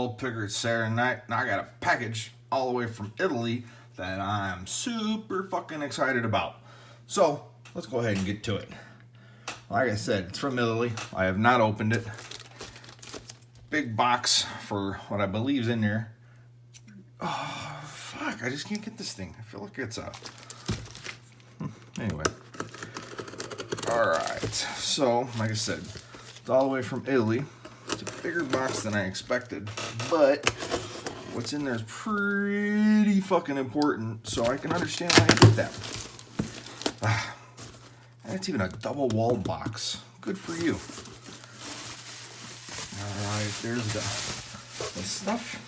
Skull Picker. It's Saturday night, and I got a package all the way from Italy that I'm super fucking excited about. So, let's go ahead and get to it. Like I said, it's from Italy. I have not opened it. Big box for what I believe is in there. Oh, fuck. I just can't get this thing. I feel like it's a... Anyway. Alright. So, like I said, it's all the way from Italy. It's a bigger box than I expected. But what's in there is pretty fucking important, so I can understand why you did that. And it's even a double-walled box. Good for you. Alright, there's the stuff.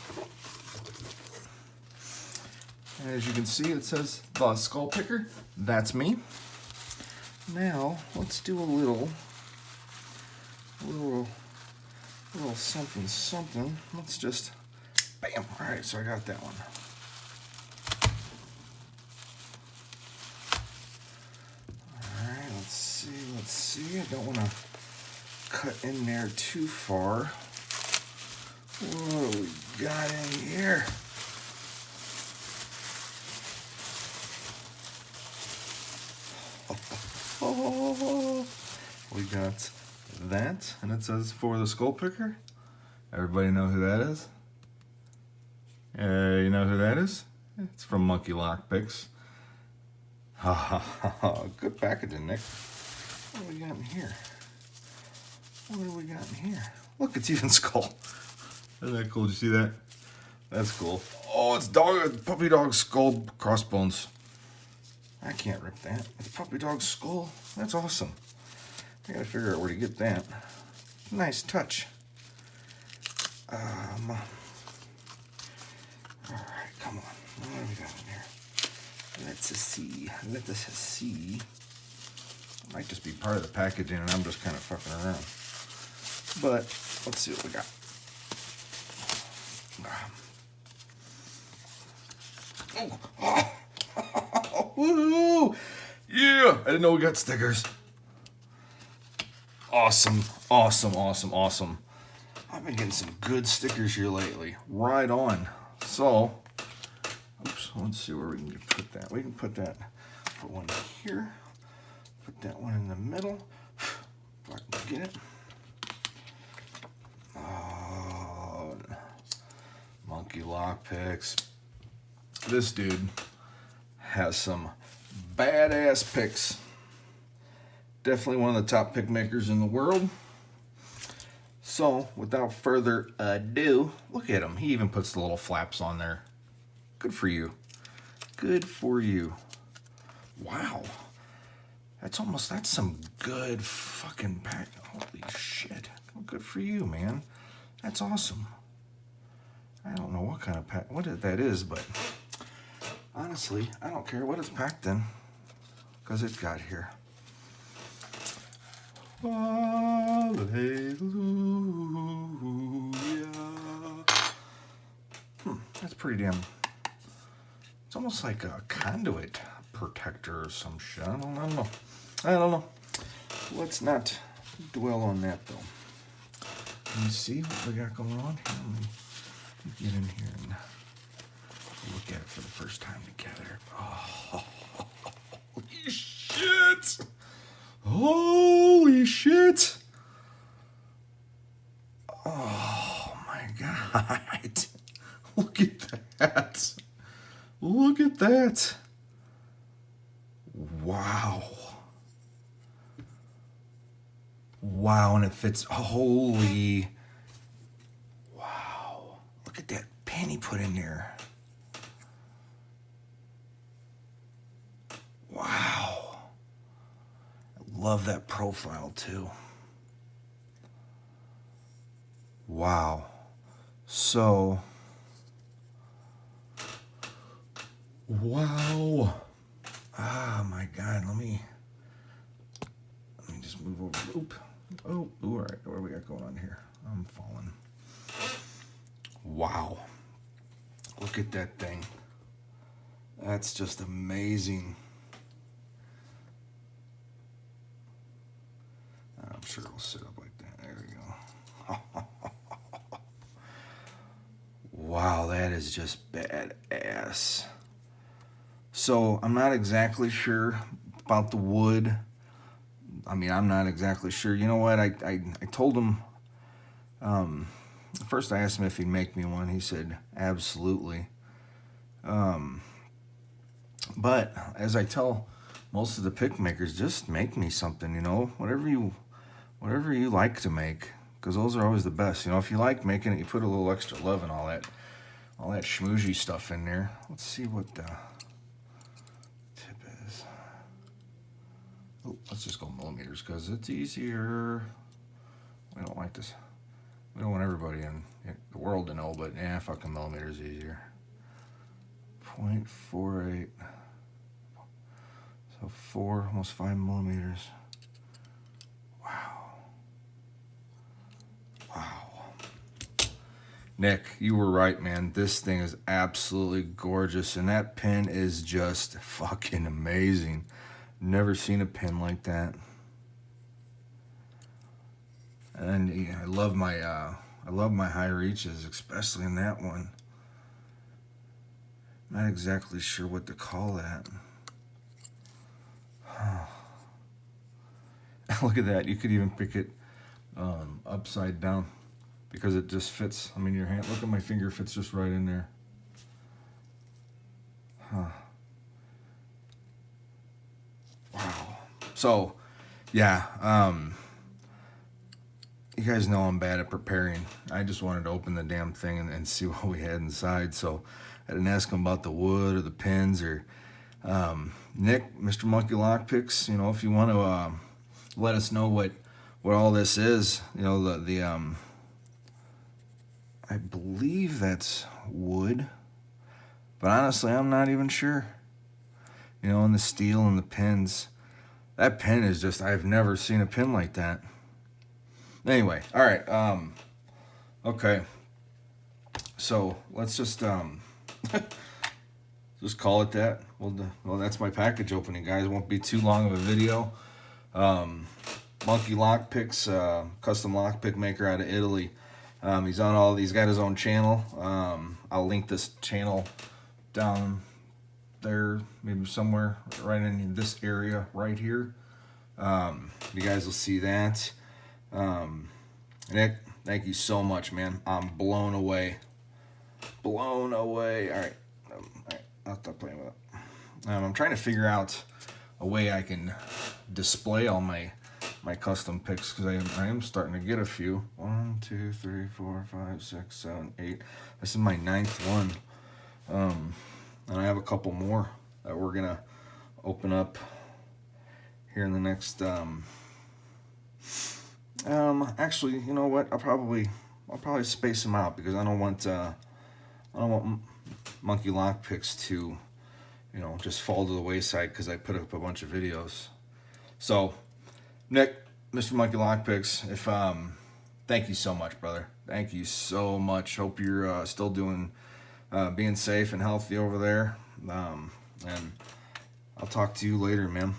And as you can see, it says the Skull Picker. That's me. Now, let's do a little something. Let's just, bam. Alright, so I got that one. Alright, let's see. I don't want to cut in there too far. What do we got in here? Oh, we got that, and it says for the Skull Picker. Everybody know who that is? You know who that is? It's from Monkey LockPicks. Good packaging, Nick. What do we got in here? Look, it's even skull. Isn't that cool? Did you see that? That's cool. Oh, it's puppy dog skull crossbones. I can't rip that. It's puppy dog skull. That's awesome. I gotta figure out where to get that. Nice touch. Alright, come on. What do we got in here? Let's see. It might just be part of the packaging and I'm just kind of fucking around. But let's see what we got. Woo! Yeah! I didn't know we got stickers. Awesome. I've been getting some good stickers here lately. Right on. So, let's see where we can put that. We can put one here. Put that one in the middle. If I can get it. Monkey LockPicks. This dude has some badass picks. Definitely one of the top pick makers in the world. So, without further ado, look at him. He even puts the little flaps on there. Good for you. Wow. That's some good fucking pack. Holy shit. Good for you, man. That's awesome. I don't know what kind of pack, what that is, but honestly, I don't care what it's packed in, because it's got here. Hallelujah. That's pretty damn, it's almost like a conduit protector or some shit. I don't know. Let's not dwell on that, though. Can you see what we got going on here? Let me get in here and look at it for the first time together. Oh, holy shit! Holy shit! Oh my god! Look at that! Look at that! Wow! Wow, and it fits. Holy! Wow! Look at that pin he put in there. Wow! I love that profile too. Wow! So, wow! Ah, my God! Let me just move over. Oop! Oh, all right. What do we got going on here? I'm falling. Wow! Look at that thing. That's just amazing. I'm sure it'll sit up like that. There we go. that is just badass. So I'm not exactly sure about the wood. I mean, I'm not exactly sure. You know what? I told him, first I asked him if he'd make me one. He said, absolutely. But as I tell most of the pick makers, just make me something, you know, whatever you like to make, because those are always the best. You know, if you like making it, you put a little extra love and all that schmoozhy stuff in there. Let's see what the tip is. Oh, let's just go millimeters because it's easier. We don't like this. We don't want everybody in the world to know, but yeah, fucking millimeters easier. 0.48. So 4, almost 5 millimeters. Wow. Nick, you were right, man. This thing is absolutely gorgeous, and that pin is just fucking amazing. Never seen a pin like that. And yeah, I love my high reaches, especially in that one. Not exactly sure what to call that. Look at that. You could even pick it upside down because it just fits. I mean, your hand, look at my finger, fits just right in there. Wow. So, yeah, you guys know I'm bad at preparing. I just wanted to open the damn thing and see what we had inside. So I didn't ask him about the wood or the pins or Nick, Mr. Monkey LockPicks. You know, if you want to let us know what all this is, you know, the I believe that's wood, but honestly, I'm not even sure. You know, and the steel and the pins. That pin is just, I've never seen a pin like that. Anyway, all right. Okay. So let's just just call it that. Well, that's my package opening, guys. It won't be too long of a video. Monkey LockPicks, custom lockpick maker out of Italy. He's got his own channel. I'll link this channel down there, maybe somewhere right in this area right here. You guys will see that. Nick, thank you so much, man. I'm blown away. Blown away. All right. I'll stop playing with it. I'm trying to figure out a way I can display all my custom picks because I am starting to get a few. 1, 2, 3, 4, 5, 6, 7, 8. This is my 9th one. And I have a couple more that we're gonna open up here in the next actually, you know what? I'll probably space them out because I don't want Monkey LockPicks to, you know, just fall to the wayside because I put up a bunch of videos. So, Nick, Mr. Monkey LockPicks, if thank you so much, brother. Thank you so much. Hope you're still doing, being safe and healthy over there. And I'll talk to you later, man.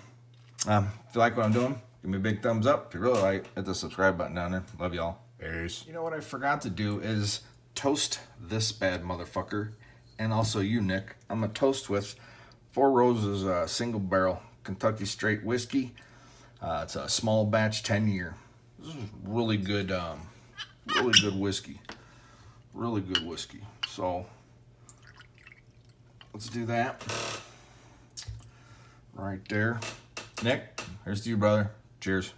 If you like what I'm doing, give me a big thumbs up. If you really like, hit the subscribe button down there. Love y'all. Peace. You know what I forgot to do is toast this bad motherfucker. And also you, Nick. I'm going to toast with Four Roses single barrel Kentucky straight whiskey. It's a small batch 10-year. This is really good whiskey. Really good whiskey. So let's do that. Right there. Nick, here's to you, brother. Cheers.